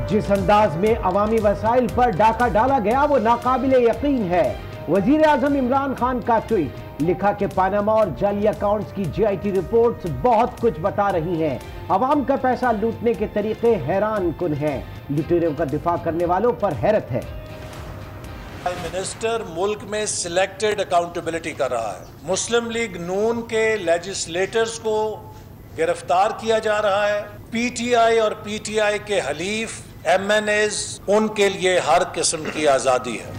जिस अंदाज में अवामी वसाइल पर डाका डाला गया वो नाकाबिले यकीन है। वजीर आजम इमरान खान का ट्वीट, लिखा कि पानामा और जाली अकाउंट्स की GIT रिपोर्ट्स बहुत कुछ बता रही हैं। अवाम का पैसा लूटने के तरीके हैरान कुन हैं। लुटेरों का दिफा करने वालों पर हैरत है। प्राइम मिनिस्टर मुल्क में सिलेक्टेड अकाउंटेबिलिटी कर रहा है। मुस्लिम लीग नून के लेजिस्लेटर्स को गिरफ्तार किया जा रहा है। PTI और PTI के हलीफ MNAs, उनके लिए हर किस्म की आज़ादी है।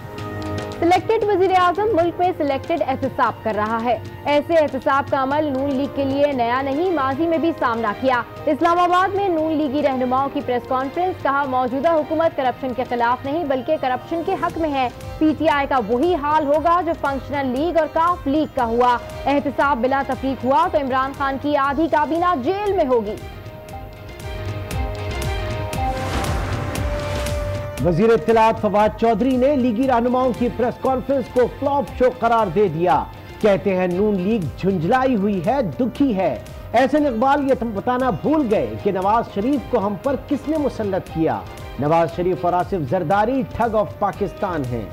सिलेक्टेड वजीर आजम मुल्क में सिलेक्टेड एहतसाब कर रहा है। ऐसे एहतसाब का अमल नून लीग के लिए नया नहीं, माजी में भी सामना किया। इस्लामाबाद में नून लीगी रहनुमाओं की प्रेस कॉन्फ्रेंस, कहा मौजूदा हुकूमत करप्शन के खिलाफ नहीं बल्कि करप्शन के हक में है। PTI का वही हाल होगा जो फंक्शनल लीग और काफ लीग का हुआ। एहतसाब बिला तफरीक हुआ तो इमरान खान की आधी काबीना जेल में होगी। वजीर इत्तलात फवाद चौधरी ने लीगी रहनुमाओं की प्रेस कॉन्फ्रेंस को फ्लॉप शो करार दे दिया। कहते हैं नून लीग झुंझलाई हुई है, दुखी है। एहसन इकबाल ये बताना भूल गए कि नवाज शरीफ को हम पर किसने मुसल्लत किया। नवाज शरीफ और आसिफ जरदारी ठग ऑफ पाकिस्तान हैं।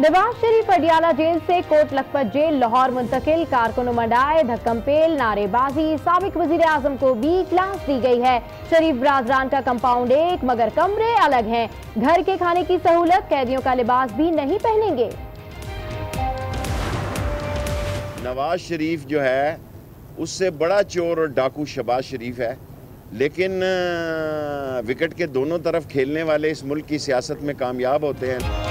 नवाज शरीफ अडियाला जेल से कोट लखपत जेल लाहौर मुंतकिल। कारकुनों मंडाए, धक्कम पेल, नारेबाजी। साबिक वजीर आजम को B क्लास दी गई है। शरीफ ब्राजरान का कंपाउंड एक मगर कमरे अलग हैं। घर के खाने की सहूलत, कैदियों का लिबास भी नहीं पहनेंगे। नवाज शरीफ जो है उससे बड़ा चोर और डाकू शहबाज शरीफ है, लेकिन विकेट के दोनों तरफ खेलने वाले इस मुल्क की सियासत में कामयाब होते हैं।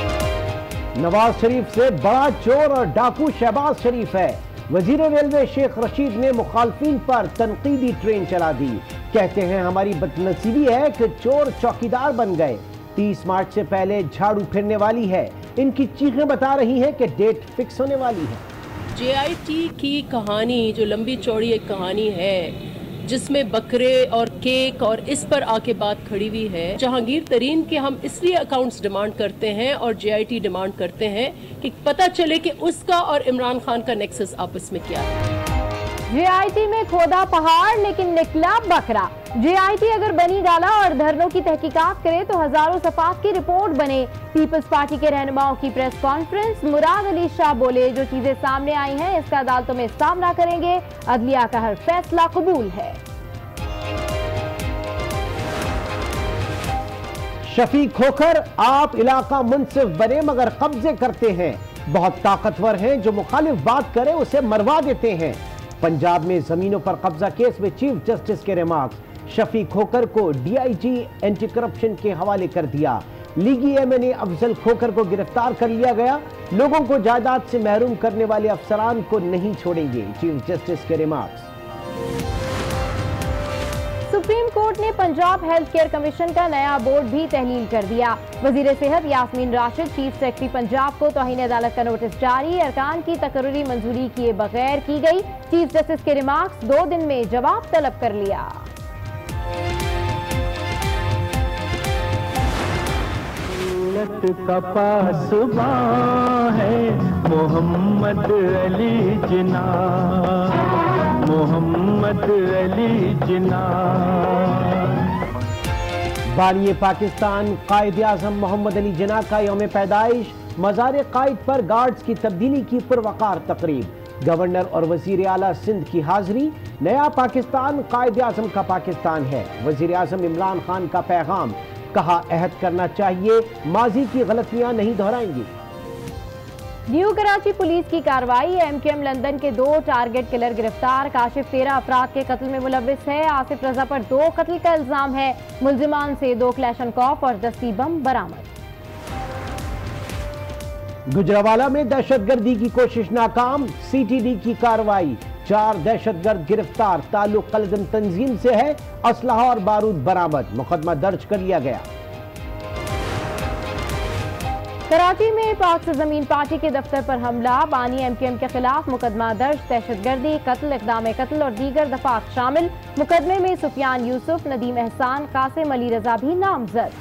नवाज शरीफ से बड़ा चोर और डाकू शहबाज शरीफ है। वजीर रेलवे शेख रशीद ने मुखालफिन पर तनकीदी ट्रेन चला दी। कहते हैं हमारी बदनसीबी है कि चोर चौकीदार बन गए। 30 मार्च से पहले झाड़ू फिरने वाली है। इनकी चीखें बता रही हैं कि डेट फिक्स होने वाली है। JIT की कहानी जो लंबी चौड़ी एक कहानी है जिसमें बकरे और केक और इस पर आके बात खड़ी हुई है। जहांगीर तरीन के हम इसलिए अकाउंट्स डिमांड करते हैं और JIT डिमांड करते हैं कि पता चले कि उसका और इमरान खान का नेक्सस आपस में क्या है। JIT में खोदा पहाड़ लेकिन निकला बकरा। JIT अगर बनी डाला और धरनों की तहकीकात करे तो हजारों सफात की रिपोर्ट बने। पीपल्स पार्टी के रहनुमाओं की प्रेस कॉन्फ्रेंस, मुराद अली शाह बोले जो चीजें सामने आई हैं इसका अदालतों में सामना करेंगे। अदलिया का हर फैसला कबूल है। शफीक खोखर, आप इलाका मुंसिफ बने मगर कब्जे करते हैं। बहुत ताकतवर हैं, जो मुखालिफ बात करे उसे मरवा देते हैं। पंजाब में जमीनों पर कब्जा केस में चीफ जस्टिस के रिमार्क्स। शफीक खोखर को DIG एंटी करप्शन के हवाले कर दिया। लीगी MNA अफजल खोखर को गिरफ्तार कर लिया गया। लोगों को जायदाद से महरूम करने वाले अफसरान को नहीं छोड़ेंगे, चीफ जस्टिस के रिमार्क्स। सुप्रीम कोर्ट ने पंजाब हेल्थ केयर कमीशन का नया बोर्ड भी तहलील कर दिया। वजीर सेहत यास्मीन राशिद, चीफ सेक्रेटरी पंजाब को तौहीन अदालत का नोटिस जारी। अरकान की तकर्री मंजूरी किए बगैर की गई। चीफ जस्टिस के रिमार्क्स, 2 दिन में जवाब तलब कर लिया। का पासबां है मोहम्मद अली जिना, मोहम्मद अली जिना। बानिए पाकिस्तान कायद आजम मोहम्मद अली जिना का यौम पैदाइश। मज़ार कायद पर गार्ड्स की तब्दीली की पुरवकार तकरीब। गवर्नर और वजीर आला सिंध की हाजिरी। नया पाकिस्तान कायद आजम का पाकिस्तान है। वजीर आजम इमरान खान का पैगाम, कहा अहद करना चाहिए माजी की गलतियां नहीं दोहराएंगी। न्यू कराची पुलिस की कार्रवाई। MKM लंदन के 2 टारगेट किलर गिरफ्तार। काशिफ 13 अफराद के कत्ल में मुलव्विस है। आसिफ रजा पर 2 कत्ल का इल्जाम है। मुल्जिमान से 2 क्लैशनकॉफ और दस्ती बम बरामद। गुजरावाला में दहशतगर्दी की कोशिश नाकाम। CTD की कार्रवाई। 4 दहशतगर्द गिरफ्तार। ताल्लुक कलदम तंजीम से है। असलहा और बारूद बरामद। मुकदमा दर्ज कर लिया गया। कराची में पाक से जमीन पार्टी के दफ्तर पर हमला, बानी MQM के खिलाफ मुकदमा दर्ज, दहशतगर्दी, कत्ल, इक़दाम कत्ल और दीगर दफात शामिल। मुकदमे में सुफियान यूसुफ, नदीम एहसान, कासिम अली रजा भी नामजद।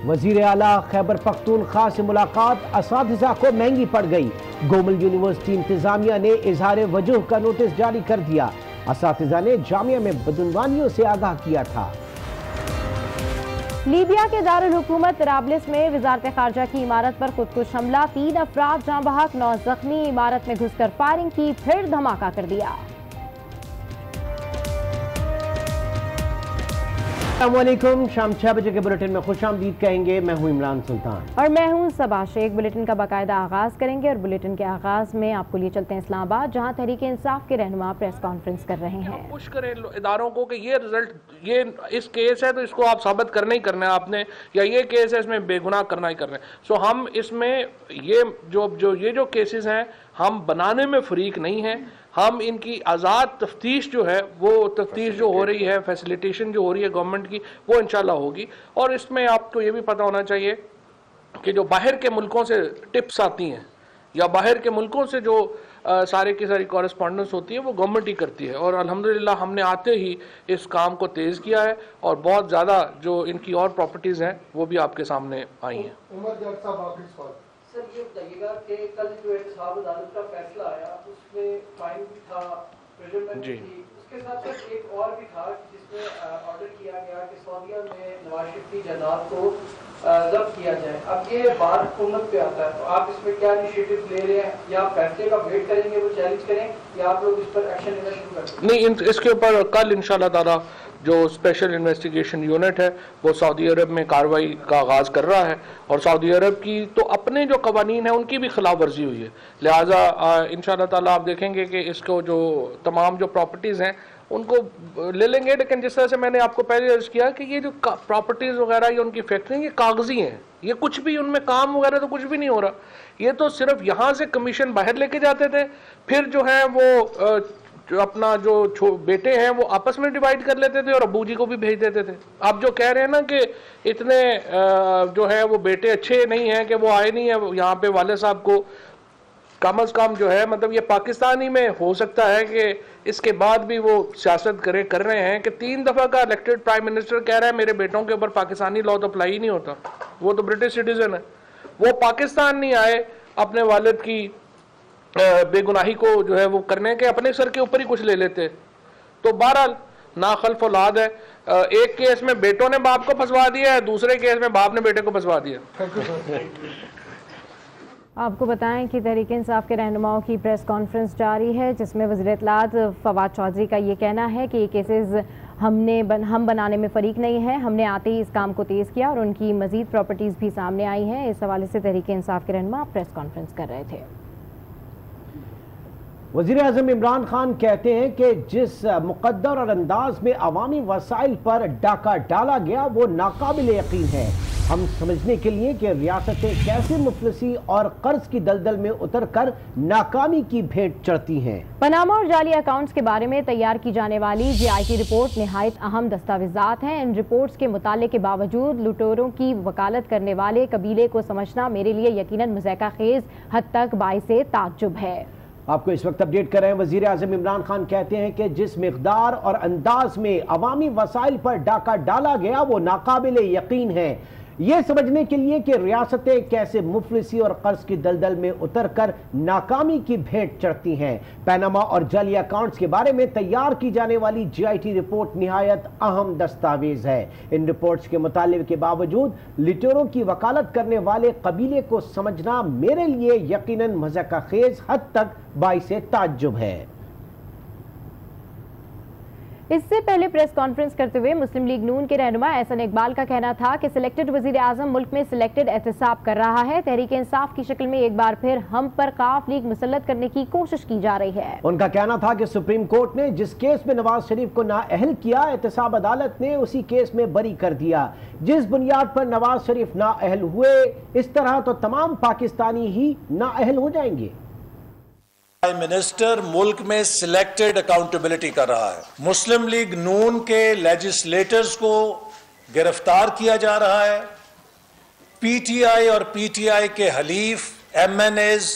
वजीर आला खैबर पख्तूनख्वा से मुलाकात असातिज़ा को महंगी पड़ गई। गोमल यूनिवर्सिटी इंतजामिया ने इजहार वजूह का नोटिस जारी कर दिया। असातिज़ा ने जामिया में बदनवानियों से आगाह किया था। लीबिया के दारुल हुकूमत तराबलिस में वजारत खारजा की इमारत पर खुदकुश हमला, 3 अफराद जाँ बहक, 9 जख्मी। इमारत में घुसकर फायरिंग की, फिर धमाका कर दिया। अस्सलामुअलैकुम, शाम 6 बजे के बुलेटिन में खुशामदीद कहेंगे। मैं हूं इमरान सुल्तान और मैं हूं सबा शेख। बुलेटिन का बाकायदा आगाज करेंगे और बुलेटिन के आगाज में आपको लिए चलते हैं इस्लामाबाद, जहां तहरीक इंसाफ के रहनुमा प्रेस कॉन्फ्रेंस कर रहे हैं। पुश करें इदारों को कि ये रिजल्ट, ये इस केस है तो इसको आप साबित करना ही करना है आपने, या ये केस है इसमें बेगुनाह करना ही करना है। सो हम इसमें ये जो केसेस हैं हम बनाने में फरीक नहीं हैं। हम इनकी आज़ाद तफ्तीश जो है, वो तफ्तीश जो हो रही है, फैसिलिटेशन जो हो रही है गवर्नमेंट की, वो इंशाल्लाह होगी। और इसमें आपको ये भी पता होना चाहिए कि जो बाहर के मुल्कों से टिप्स आती हैं या बाहर के मुल्कों से जो सारे की सारी कॉरेस्पॉन्डेंस होती है वो गवर्नमेंट ही करती है। और अल्हम्दुलिल्लाह हमने आते ही इस काम को तेज़ किया है और बहुत ज़्यादा जो इनकी और प्रॉपर्टीज़ हैं वो भी आपके सामने आई हैं। सर ये बताइएगा कि कल जो एहतसाब अदालत का फैसला आया उसमें फाइन भी था, प्रिजनमेंट भी थी, उसके साथ साथ एक और भी था जिसमें ऑर्डर किया गया कि सऊदीया में नवाज शरीफ की जायदाद को जब्त किया जाए। अब ये बात हुकूमत पे आता है तो आप इसमें क्या इनिशिएटिव ले रहे हैं, या फैसले का वेट करेंगे, वो चैलेंज करें, या आप लोग इस पर एक्शन लेना शुरू कर दें? नहीं, इसके ऊपर कल इंशाल्लाह ताला जो स्पेशल इन्वेस्टिगेशन यूनिट है वो सऊदी अरब में कार्रवाई का आगाज़ कर रहा है। और सऊदी अरब की तो अपने जो कवानीन है उनकी भी खिलाफ वर्जी हुई है, लिहाजा इंशाल्लाह ताला आप देखेंगे कि इसको जो तमाम जो प्रॉपर्टीज़ हैं उनको ले लेंगे। लेकिन जिस तरह से मैंने आपको पहले अर्ज़ किया कि ये जो प्रॉपर्टीज़ वगैरह ये उनकी फैक्ट्री ये कागजी हैं, ये कुछ भी उनमें काम वगैरह तो कुछ भी नहीं हो रहा। ये तो सिर्फ यहाँ से कमीशन बाहर लेके जाते थे, फिर जो है वो जो अपना जो बेटे हैं वो आपस में डिवाइड कर लेते थे और अबू जी को भी भेज देते थे। आप जो कह रहे हैं ना कि इतने जो है वो बेटे अच्छे नहीं हैं कि वो आए नहीं है यहाँ पे, वाले साहब को कम अज़ कम जो है मतलब ये पाकिस्तानी में हो सकता है कि इसके बाद भी वो सियासत कर रहे हैं कि 3 दफ़ा का इलेक्टेड प्राइम मिनिस्टर कह रहा है मेरे बेटों के ऊपर पाकिस्तानी लॉ तो अप्लाई ही नहीं होता, वो तो ब्रिटिश सिटीजन है। वो पाकिस्तान नहीं आए अपने वालिद की बेगुनाही को जो है वो करने के, अपने सर के ऊपर ही कुछ ले लेते। तो बहरहाल नाखल्फ औलाद है। एक केस में बेटों ने बाप को फंसवा दिया है, दूसरे केस में बाप ने बेटे को फंसवा दिया। आपको बताएं कि तहरीक इंसाफ के रहनुमाओं की प्रेस कॉन्फ्रेंस जारी है, जिसमें वज़ीर इत्तलात फवाद चौधरी का ये कहना है कि ये केसेस हम बनाने में फरीक नहीं है, हमने आते ही इस काम को तेज़ किया और उनकी मज़ीद प्रॉपर्टीज़ भी सामने आई हैं। इस हवाले से तहरीक इंसाफ के रहनुमा प्रेस कॉन्फ्रेंस कर रहे थे। वज़ीर आज़म इमरान खान कहते हैं कि जिस मुक़द्दर और अंदाज में अवामी वसाइल पर डाका डाला गया वो नाकाबिल यकीन है। हम समझने के लिए कि रियासतें कैसे मुफलिसी और कर्ज की दलदल में उतरकर नाकामी की भेंट चढ़ती हैं। पनामा और जाली अकाउंट्स के बारे में तैयार की जाने वाली GIT रिपोर्ट निहायत अहम दस्तावेजात हैं। इन रिपोर्ट्स के मुताले के बावजूद लुटेरों की वकालत करने वाले कबीले को समझना मेरे लिए यकीनन मुज़ैका खेज हद तक बाइसे ताज्जुब है। आपको इस वक्त अपडेट कर रहे हैं। वज़ीर आज़म इमरान खान कहते हैं कि जिस मिक़दार और अंदाज में अवामी वसाइल पर डाका डाला गया वो नाकाबिल यकीन है। ये समझने के लिए कि रियासतें कैसे मुफलिसी और कर्ज की दलदल में उतरकर नाकामी की भेंट चढ़ती हैं। पनामा और जाली अकाउंट्स के बारे में तैयार की जाने वाली GIT रिपोर्ट निहायत अहम दस्तावेज है। इन रिपोर्ट्स के मुताले के बावजूद लुटेरों की वकालत करने वाले कबीले को समझना मेरे लिए यकीनन मज़ाक़ खेज हद तक बाइसे ताज्जुब है। इससे पहले प्रेस कॉन्फ्रेंस करते हुए मुस्लिम लीग नून के रहनुमा एहसन इकबाल का कहना था कि सिलेक्टेड वजीर आजम मुल्क में सिलेक्टेड एहतसाब कर रहा है। तहरीक इंसाफ की शक्ल में एक बार फिर हम पर काफ लीग मुसल्लत करने की कोशिश की जा रही है। उनका कहना था कि सुप्रीम कोर्ट ने जिस केस में नवाज शरीफ को नाअहल किया, एहतसाब अदालत ने उसी केस में बरी कर दिया। जिस बुनियाद पर नवाज शरीफ नाअहल हुए, इस तरह तो तमाम पाकिस्तानी ही नाअहल हो जाएंगे। प्राइम मिनिस्टर मुल्क में सिलेक्टेड अकाउंटेबिलिटी कर रहा है। मुस्लिम लीग नून के लेजिस्लेटर्स को गिरफ्तार किया जा रहा है, पीटीआई और पीटीआई के हलीफ एमएनएज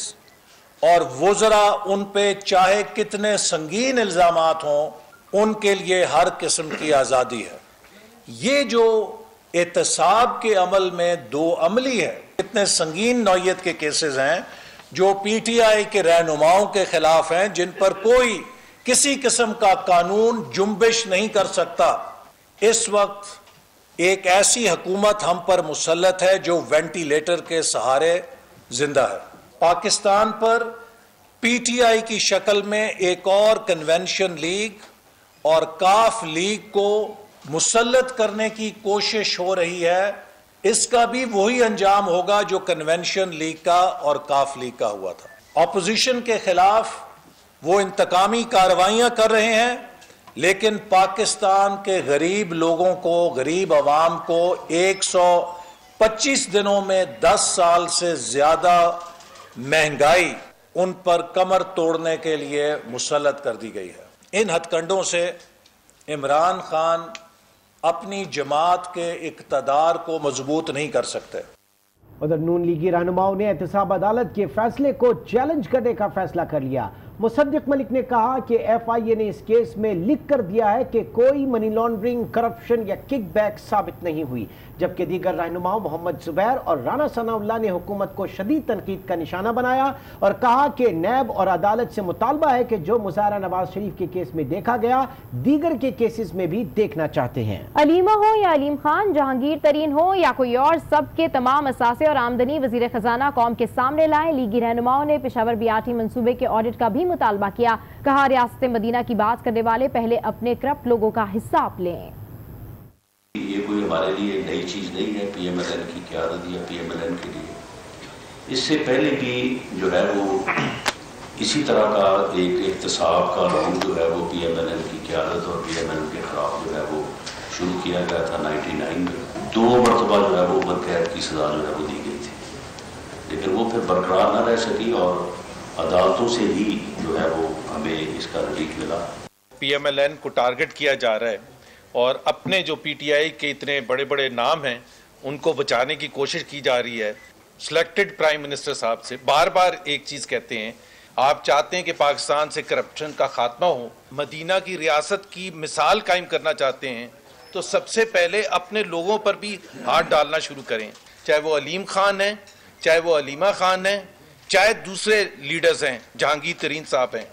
और वुज़रा उन पे चाहे कितने संगीन इल्जामात हों, उनके लिए हर किस्म की आज़ादी है। ये जो एहतसाब के अमल में दो अमली है, इतने संगीन नौयत के केसेस हैं जो पीटीआई के रहनुमाओं के खिलाफ हैं, जिन पर कोई किसी किस्म का कानून जुम्बिश नहीं कर सकता। इस वक्त एक ऐसी हुकूमत हम पर मुसल्लत है जो वेंटिलेटर के सहारे जिंदा है। पाकिस्तान पर पीटीआई की शक्ल में एक और कन्वेंशन लीग और काफ लीग को मुसल्लत करने की कोशिश हो रही है। इसका भी वही अंजाम होगा जो कन्वेंशन लीग का और काफ लीग का हुआ था। ऑपोजिशन के खिलाफ वो इंतकामी कार्रवाइयां कर रहे हैं, लेकिन पाकिस्तान के गरीब लोगों को, गरीब आवाम को 125 दिनों में 10 साल से ज्यादा महंगाई उन पर कमर तोड़ने के लिए मुसल्लत कर दी गई है। इन हथकंडों से इमरान खान अपनी जमात के इक़्तिदार को मजबूत नहीं कर सकते। उधर नून लीगी रहनुमाओं ने एहतसाब अदालत के फैसले को चैलेंज करने का फैसला कर लिया। मुसद्दिक मलिक ने कहा कि एफआईए ने इस केस में लिख कर दिया है कि कोई मनी लॉन्ड्रिंग, करप्शन या किकबैक साबित नहीं हुई, जबकि दीगर रहनुमाओं मोहम्मद जुबैर और राना सनाउल्लाह ने हुकूमत को शदीद तनकीद का निशाना बनाया और कहा कि नैब और अदालत से मुतालबा है कि जो मुजाहरा नवाज शरीफ के केस में देखा गया, दीगर के केसेस में भी देखना चाहते हैं। अलीमा हो या अलीम खान, जहांगीर तरीन हो या कोई और, सबके तमाम असासे और आमदनी वजीर खजाना कौम के सामने लाए। लीगी रहनुमाओं ने पेशावर बियाठी मंसूबे के ऑडिट का भी मुतालबा किया। कहा रियासत मदीना की बात करने वाले पहले अपने करप्ट लोगों का हिसाब लें। ये कोई हमारे लिए नई चीज नहीं है पीएमएलएन की क़यादत या पीएमएलएन के लिए। इससे पहले भी जो है वो इसी तरह का एक एहतसाब का राउंड जो है वो पीएमएलएन की क़यादत और पीएमएलएन के खिलाफ जो है वो शुरू किया गया था 99 में। 2 मरतबा जो है वो उम्र कैद की सजा जो है वो दी गई थी, लेकिन वो फिर बरकरार न रह सकी और अदालतों से ही जो है वो हमें इसका रिलीफ मिला। पीएमएलएन को टारगेट किया जा रहा है और अपने जो पीटीआई के इतने बड़े बड़े नाम हैं उनको बचाने की कोशिश की जा रही है। सिलेक्टेड प्राइम मिनिस्टर साहब से बार बार एक चीज़ कहते हैं, आप चाहते हैं कि पाकिस्तान से करप्शन का खात्मा हो, मदीना की रियासत की मिसाल कायम करना चाहते हैं, तो सबसे पहले अपने लोगों पर भी हाथ डालना शुरू करें, चाहे वो अलीम खान है, चाहे वो अलीमा खान है, चाहे दूसरे लीडर्स हैं, जहांगीर तरीन साहब हैं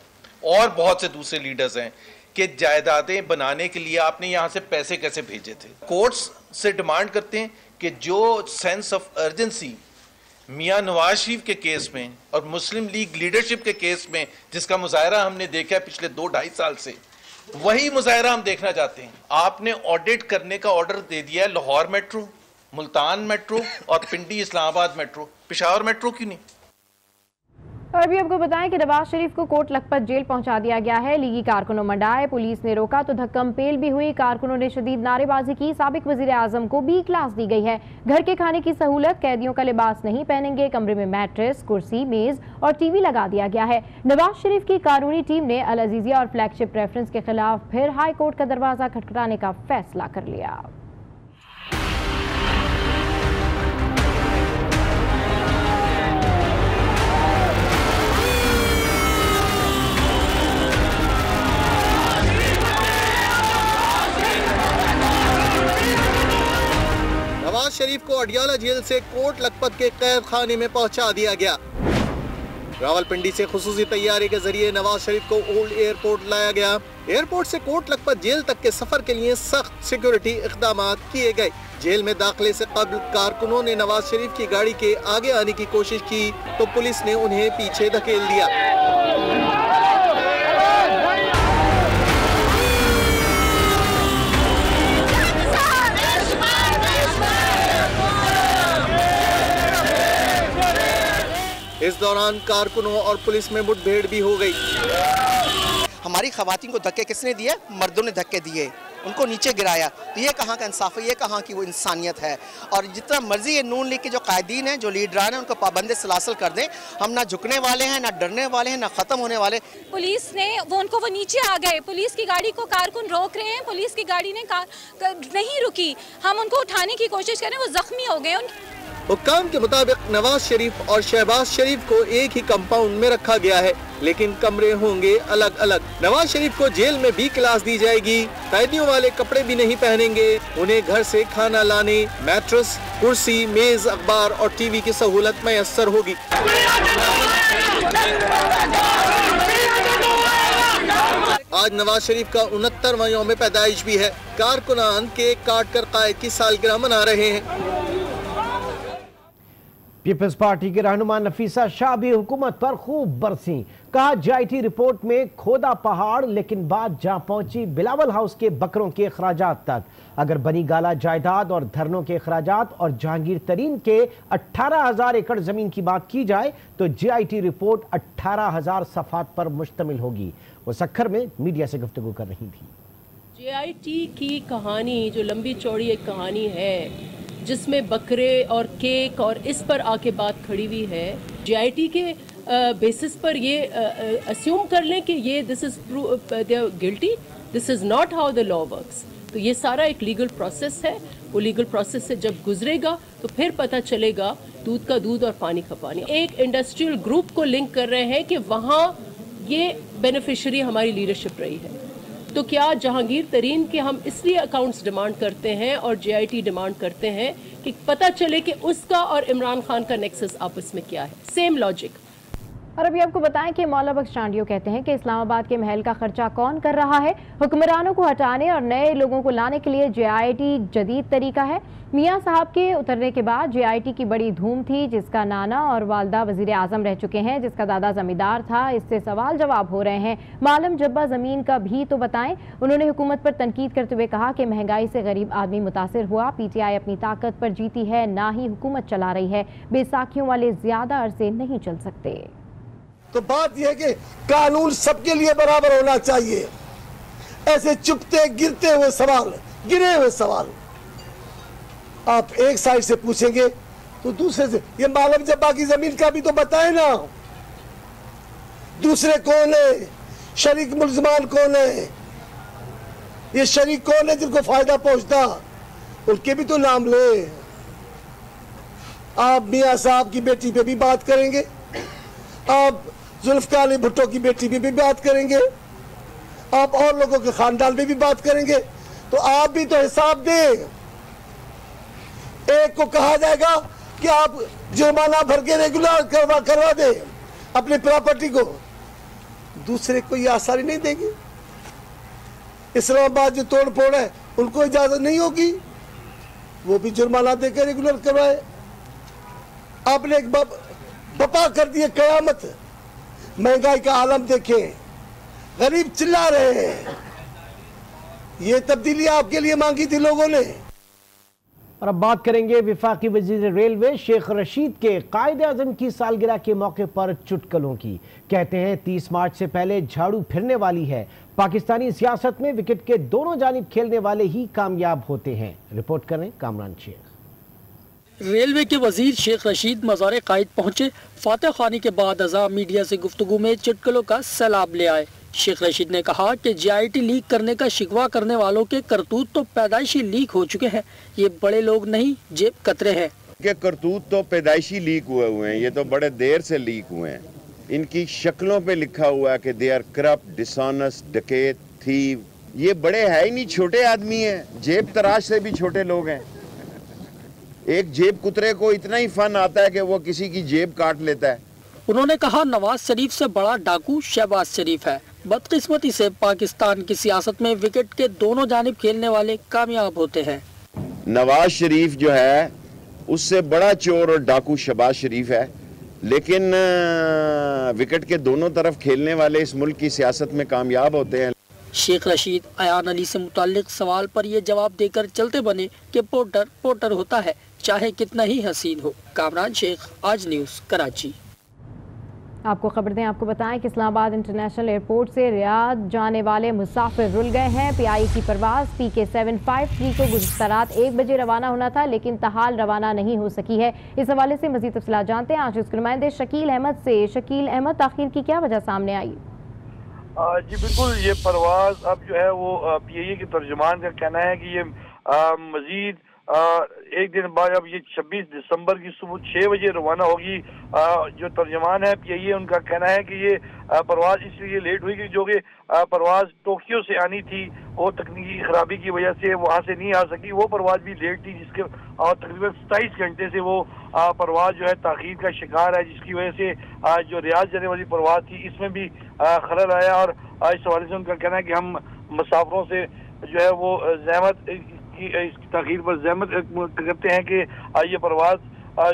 और बहुत से दूसरे लीडर्स हैं, कि जायदादें बनाने के लिए आपने यहाँ से पैसे कैसे भेजे थे। कोर्ट्स से डिमांड करते हैं कि जो सेंस ऑफ अर्जेंसी मियां नवाज शरीफ के केस में और मुस्लिम लीग लीडरशिप के केस में जिसका मुजाहरा हमने देखा है पिछले 2-2.5 साल से, वही मुजाहरा हम देखना चाहते हैं। आपने ऑडिट करने का ऑर्डर दे दिया है लाहौर मेट्रो, मुल्तान मेट्रो और पिंडी इस्लामाबाद मेट्रो, पेशावर मेट्रो क्यों नहीं? और भी आपको बताएं कि नवाज शरीफ को कोट लखपत जेल पहुंचा दिया गया है। लीगी कारकुनों मंडाए, पुलिस ने रोका तो धक्कम पेल भी हुई। कारकुनों ने शदीद नारेबाजी की। साबिक वजीर आजम को बी क्लास दी गई है। घर के खाने की सहूलत, कैदियों का लिबास नहीं पहनेंगे, कमरे में मैट्रेस, कुर्सी, मेज और टीवी लगा दिया गया है। नवाज शरीफ की कानूनी टीम ने अल अजीजिया और फ्लैगशिप प्रेफरेंस के खिलाफ फिर हाई कोर्ट का दरवाजा खटखटाने का फैसला कर लिया। नवाज शरीफ को अडियाला जेल से कोट लखपत के कैद खाने में पहुंचा दिया गया। रावलपिंडी से खुसूसी तैयारी के जरिए नवाज शरीफ को ओल्ड एयरपोर्ट लाया गया। एयरपोर्ट से कोट लखपत जेल तक के सफर के लिए सख्त सिक्योरिटी इक़दाम किए गए। जेल में दाखिले से कबल कारकुनों ने नवाज शरीफ की गाड़ी के आगे आने की कोशिश की तो पुलिस ने उन्हें पीछे धकेल दिया। इस दौरान कारकुनों और पुलिस में मुठभेड़ भी हो गई। हमारी खवातीन को धक्के किसने दिए? मर्दों ने धक्के दिए, उनको नीचे गिराया। तो ये कहाँ का इंसाफ है, ये कहाँ की वो इंसानियत है? और जितना मर्जी ये नून लीग के जो कायदीन हैं, जो लीडरान हैं, उनको पाबंदी सलासल कर दें। हम ना झुकने वाले हैं, ना डरने वाले हैं, ना ख़त्म होने वाले। पुलिस ने वो नीचे आ गए, पुलिस की गाड़ी को कारकुन रोक रहे हैं, पुलिस की गाड़ी ने नहीं रुकी। हम उनको उठाने की कोशिश करें, वो जख्मी हो गए। हुक्काम के मुताबिक नवाज शरीफ और शहबाज शरीफ को एक ही कंपाउंड में रखा गया है, लेकिन कमरे होंगे अलग अलग। नवाज शरीफ को जेल में B क्लास दी जाएगी, कैदियों वाले कपड़े भी नहीं पहनेंगे, उन्हें घर से खाना लाने, मैट्रेस, कुर्सी, मेज, अखबार और टीवी की सहूलत मैसर होगी। आज नवाज शरीफ का 69वां यौम पैदाइश भी है। कारकुनान केक काट कर कायद की सालगिरह मना रहे हैं। पीपल्स पार्टी के रहनुमा नफीसा शाह भी हुकूमत पर खूब बरसी। कहा JIT रिपोर्ट में खोदा पहाड़, लेकिन बात जा पहुंची बिलावल हाउस के बकरों के अखराजात तक। अगर बनी गाला जायदाद और धरनों के अखराजात और जहांगीर तरीन के 18,000 एकड़ जमीन की बात की जाए तो JIT रिपोर्ट 18,000 सफात पर मुश्तमिल होगी। वो सक्खर में मीडिया से गुफ्तगू कर रही थी। JIT की कहानी जो लंबी चौड़ी एक कहानी है, जिसमें बकरे और केक और इस पर आके बात खड़ी हुई है। JIT के बेसिस पर ये अस्यूम कर लें कि ये this is they are guilty, this is not how the law works. तो ये सारा एक लीगल प्रोसेस है, वो लीगल प्रोसेस से जब गुजरेगा तो फिर पता चलेगा दूध का दूध और पानी का पानी। एक इंडस्ट्रियल ग्रुप को लिंक कर रहे हैं कि वहाँ ये बेनिफिशियरी हमारी लीडरशिप रही है। तो क्या जहांगीर तरीन के हम इसलिए अकाउंट्स डिमांड करते हैं और JIT डिमांड करते हैं कि पता चले कि उसका और इमरान खान का नेक्सस आपस में क्या है। Same logic. और अभी आपको बताएं कि मौला बख्श टांडियो कहते हैं कि इस्लामाबाद के महल का खर्चा कौन कर रहा है। हुक्मरानों को हटाने और नए लोगों को लाने के लिए JIT जदीद तरीका है। मियाँ साहब के उतरने के बाद JIT की बड़ी धूम थी, जिसका नाना और वालदा वजीर आजम रह चुके हैं, जिसका दादा जमींदार था। इससे सवाल जवाब हो रहे हैं। मालम जब्बा ज़मीन का भी तो बताएं। उन्होंने हुकूमत पर तनकीद करते हुए कहा कि महंगाई से गरीब आदमी मुतासिर हुआ। PTI अपनी ताकत पर जीती है, ना ही हुकूमत चला रही है। बेसाखियों वाले ज्यादा अरसे नहीं चल सकते। तो बात यह है कि कानून सबके लिए बराबर होना चाहिए। ऐसे चुपते गिरते हुए सवाल, गिरे हुए सवाल आप एक साइड से पूछेंगे तो दूसरे से, ये मालम जब्बा की जमीन का भी तो बताए ना। दूसरे कौन है, शरीक मुल्जमान कौन है, ये शरीक कौन है जिनको फायदा पहुंचता, उनके भी तो नाम ले। आप मियाँ साहब की बेटी पे भी बात करेंगे, आप जुल्फकार अली भुट्टो की बेटी पे भी बात करेंगे, आप और लोगों के खानदान में भी बात करेंगे, तो आप भी तो हिसाब दें। एक को कहा जाएगा कि आप जुर्माना भर के रेगुलर करवा दें अपनी प्रॉपर्टी को, दूसरे को ये आसानी नहीं देंगे। इस्लामाबाद जो तोड़ फोड़ है उनको इजाजत नहीं होगी, वो भी जुर्माना देकर रेगुलर करवाए। आपने एक बपा कर दिए कयामत। महंगाई का आलम देखें, गरीब चिल्ला रहे हैं। ये तब्दीली आपके लिए मांगी थी लोगों ने। और अब बात करेंगे विफाकी वजीर रेलवे शेख रशीद के कायद आजम की सालगिरह के मौके पर चुटकुलों की। कहते हैं 30 मार्च से पहले झाड़ू फिरने वाली है। पाकिस्तानी सियासत में विकेट के दोनों जानिब खेलने वाले ही कामयाब होते हैं। रिपोर्ट करें कामरान शेख। रेलवे के वजीर शेख रशीद मज़ार कायद पहुंचे। फातह खानी के बाद अज़ा मीडिया से गुफ्तगू में चुटकुलों का सैलाब ले आए। शेख रशीद ने कहा कि JIT लीक करने का शिकवा करने वालों के करतूत तो पैदाइशी लीक हो चुके हैं। ये बड़े लोग नहीं, जेब कतरे हैं। के करतूत तो पैदाइशी लीक हुए हैं, ये तो बड़े देर से लीक हुए हैं। इनकी शक्लों पे लिखा हुआ है कि दे आर करप्ट, डिसऑनेस्ट, डकैत, थीव। ये बड़े है ही नहीं, छोटे आदमी हैं, जेब तराश से भी छोटे लोग हैं। एक जेब कुतरे को इतना ही फन आता है कि वो किसी की जेब काट लेता है। उन्होंने कहा नवाज शरीफ से बड़ा डाकू शहबाज शरीफ है। बदकिस्मती से पाकिस्तान की सियासत में विकेट के दोनों जानिब खेलने वाले कामयाब होते हैं। नवाज शरीफ जो है उससे बड़ा चोर और डाकू शहबाज शरीफ है, लेकिन विकेट के दोनों तरफ खेलने वाले इस मुल्क की सियासत में कामयाब होते हैं। शेख रशीद अयान अली से मुताल्लिक सवाल पर ये जवाब देकर चलते बने कि पोर्टर पोर्टर होता है, चाहे कितना ही हसीन हो। कामरान शेख, आज न्यूज़, कराची। आपको खबर दें, आपको बताएं कि इस्लामाबाद इंटरनेशनल एयरपोर्ट से रियाद जाने वाले मुसाफिर रुल गए हैं। PI की परवाज़ PK753 को गुज़िश्ता रात 1 बजे रवाना होना था, लेकिन तहाल रवाना नहीं हो सकी है। इस हवाले से मज़ीद तफ़सीलात जानते हैं आज उसके नुमाइंदे शकील अहमद से। शकील अहमद, आखिर की क्या वजह सामने आई? जी बिल्कुल, ये परवाज़ अब जो है वो PIA के तर्जुमान का कहना है कि ये मज़ीद एक दिन बाद अब ये 26 दिसंबर की सुबह 6 बजे रवाना होगी। जो तर्जमान है PIA उनका कहना है कि ये परवाज इसलिए लेट हुई कि जो कि परवाज टोक्यो से आनी थी, वो तकनीकी खराबी की वजह से वहाँ से नहीं आ सकी। वो परवाज भी लेट थी, जिसके तकरीबन 27 घंटे से वो परवाज जो है ताखीर का शिकार है, जिसकी वजह से जो रियाद जाने वाली परवाज थी इसमें भी खलल आया। और इस हवाले से उनका कहना है कि हम मुसाफिरों से जो है वो जहमत की इसकी ताखीर पर जहमत करते हैं कि ये परवाज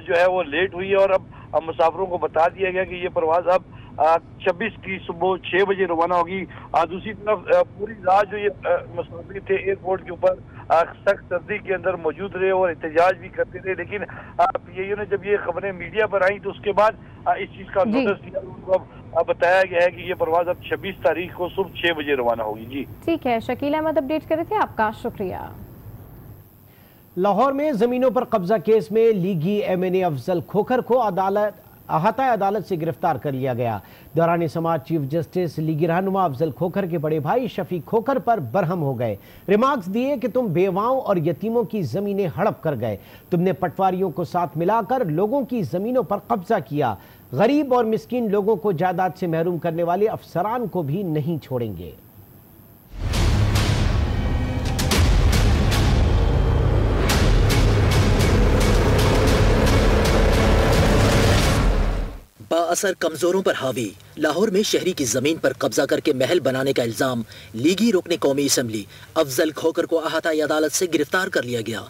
जो है वो लेट हुई है। और अब मुसाफिरों को बता दिया गया कि ये परवाज अब 26 की सुबह 6 बजे रवाना होगी। दूसरी तरफ पूरी रात जो ये मुसाफिर थे एयरपोर्ट के ऊपर सख्त सर्दी के अंदर मौजूद रहे और एहतजाज भी करते थे, लेकिन PIA ने जब ये खबरें मीडिया पर आई तो उसके बाद इस चीज का नोटिस दिया, उनको अब बताया गया है कि ये परवाज अब 26 तारीख को सुबह 6 बजे रवाना होगी। जी ठीक है, शकील अहमद अपडेट कर रहे थे, आपका शुक्रिया। लाहौर में जमीनों पर कब्जा केस में लीगी MNA अफजल खोखर को अहाता अदालत से गिरफ्तार कर लिया गया। दौरान समाज चीफ जस्टिस लीगी रहनुमा अफजल खोखर के बड़े भाई शफीक खोखर पर बरहम हो गए। रिमार्क्स दिए कि तुम बेवाओं और यतीमों की जमीनें हड़प कर गए, तुमने पटवारियों को साथ मिलाकर लोगों की जमीनों पर कब्जा किया, गरीब और मिस्कीन लोगों को जायदाद से महरूम करने वाले अफसरान को भी नहीं छोड़ेंगे। बाअसर कमजोरों पर हावी लाहौर में शहरी की जमीन पर कब्जा करके महल बनाने का इल्जाम लीगी रुकने कौमी असम्बली अफजल खोखर को अहाता अदालत से गिरफ्तार कर लिया गया।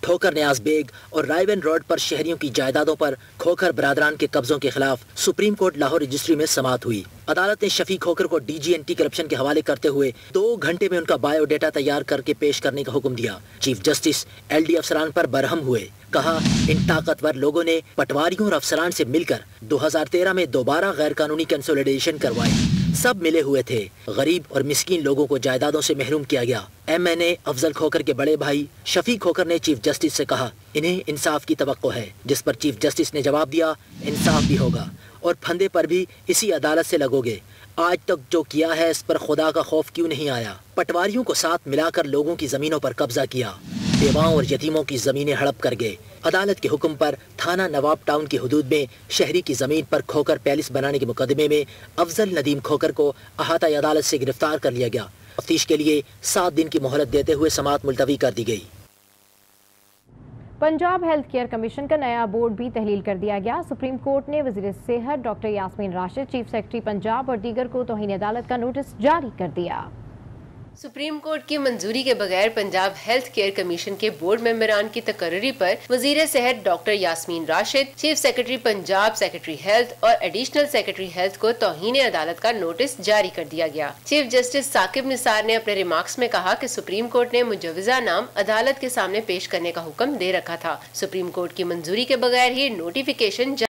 खोखर न्याज बेग और रायवन रोड पर शहरियों की जायदादों पर खोखर बरादरान के कब्जों के खिलाफ सुप्रीम कोर्ट लाहौर रजिस्ट्री में समाअत हुई। अदालत ने शफीक खोखर को DG एंटी करप्शन के हवाले करते हुए 2 घंटे में उनका बायोडेटा तैयार करके पेश करने का हुक्म दिया। चीफ जस्टिस LD अफसरान पर बरहम हुए, कहा इन ताकतवर लोगों ने पटवारियों और अफसरान से मिलकर 2013 में दोबारा गैर कानूनी कंसोलिडेशन करवाए, सब मिले हुए थे, गरीब और मिस्कीन लोगों को जायदादों से महरूम किया गया। MNA अफजल खोखर के बड़े भाई शफीक खोखर ने चीफ जस्टिस से कहा इन्हें इंसाफ की तवक्को है, जिस पर चीफ जस्टिस ने जवाब दिया इंसाफ भी होगा और फंदे पर भी इसी अदालत से लगोगे। आज तक जो किया है इस पर खुदा का खौफ क्यों नहीं आया? पटवारियों को साथ मिलाकर लोगों की जमीनों पर कब्जा किया, बेवाओं और यतीमों की जमीनें हड़प कर गए। अदालत के हुक्म पर थाना नवाब टाउन की हुदूद में शहरी की जमीन पर खोखर पैलेस बनाने के मुकदमे में अफजल नदीम खोखर को अहाता अदालत से गिरफ्तार कर लिया गया। तफ्तीश के लिए 7 दिन की मोहलत देते हुए समाअत मुलतवी कर दी गई। पंजाब हेल्थ केयर कमीशन का नया बोर्ड भी तहलील कर दिया गया। सुप्रीम कोर्ट ने वजीर सेहत doctor Yasmin Rashid, chief secretary Punjab और दीगर को तौहीन अदालत का नोटिस जारी कर दिया। सुप्रीम कोर्ट की मंजूरी के बगैर पंजाब हेल्थ केयर कमीशन के बोर्ड मेंबरान की तकर्री पर वजीर सेहत doctor Yasmin Rashid, chief secretary Punjab, secretary health और एडिशनल सेक्रेटरी हेल्थ को तौहीन अदालत का नोटिस जारी कर दिया गया। चीफ जस्टिस साकिब निसार ने अपने रिमार्क्स में कहा कि सुप्रीम कोर्ट ने मुजव्वजा नाम अदालत के सामने पेश करने का हुक्म दे रखा था। सुप्रीम कोर्ट की मंजूरी के बगैर ही नोटिफिकेशन